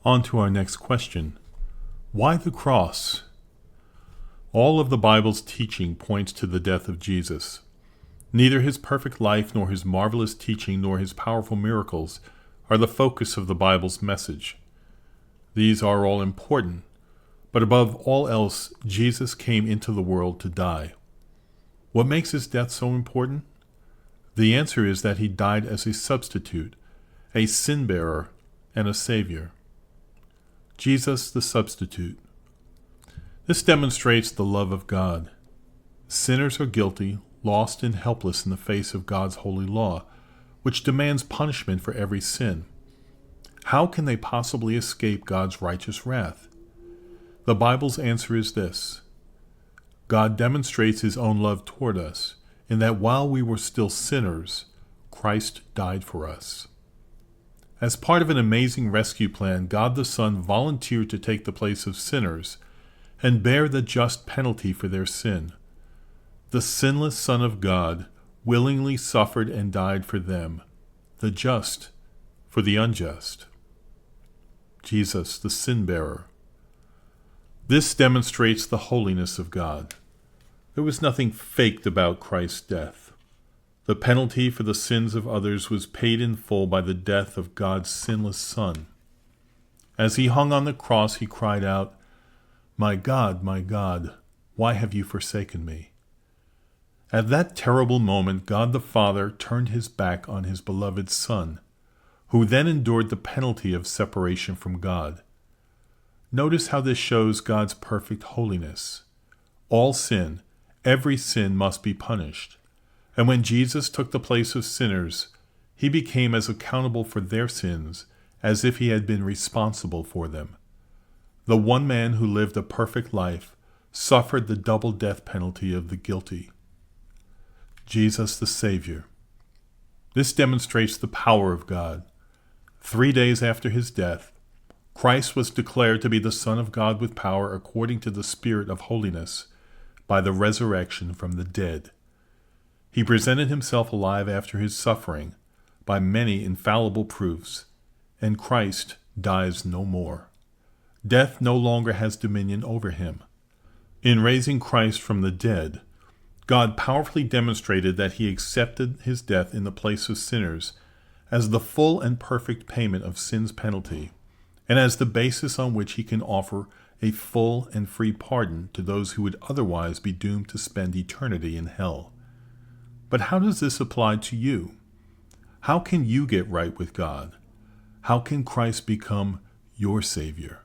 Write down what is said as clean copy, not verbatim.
On to our next question. Why the cross? All of the Bible's teaching points to the death of Jesus. Neither his perfect life nor his marvelous teaching nor his powerful miracles are the focus of the Bible's message. These are all important, but above all else, Jesus came into the world to die. What makes his death so important? The answer is that he died as a substitute, a sin-bearer, and a savior. Jesus the substitute. This demonstrates the love of God. Sinners are guilty, lost and helpless in the face of God's holy law, which demands punishment for every sin. How can they possibly escape God's righteous wrath? The Bible's answer is this: God demonstrates his own love toward us, in that while we were still sinners, Christ died for us. As part of an amazing rescue plan, God the Son volunteered to take the place of sinners and bear the just penalty for their sin. The sinless Son of God willingly suffered and died for them, the just for the unjust. Jesus, the sin-bearer. This demonstrates the holiness of God. There was nothing faked about Christ's death. The penalty for the sins of others was paid in full by the death of God's sinless Son. As he hung on the cross, he cried out, my God, why have you forsaken me?" At that terrible moment, God the Father turned his back on his beloved Son, who then endured the penalty of separation from God. Notice how this shows God's perfect holiness. All sin, every sin must be punished. And when Jesus took the place of sinners, he became as accountable for their sins as if he had been responsible for them. The one man who lived a perfect life suffered the double death penalty of the guilty. Jesus the Savior. This demonstrates the power of God. 3 days after his death, Christ was declared to be the Son of God with power according to the Spirit of holiness by the resurrection from the dead. He presented himself alive after his suffering by many infallible proofs, and Christ dies no more. Death no longer has dominion over him. In raising Christ from the dead, God powerfully demonstrated that he accepted his death in the place of sinners as the full and perfect payment of sin's penalty, and as the basis on which he can offer a full and free pardon to those who would otherwise be doomed to spend eternity in hell. But how does this apply to you? How can you get right with God? How can Christ become your Savior?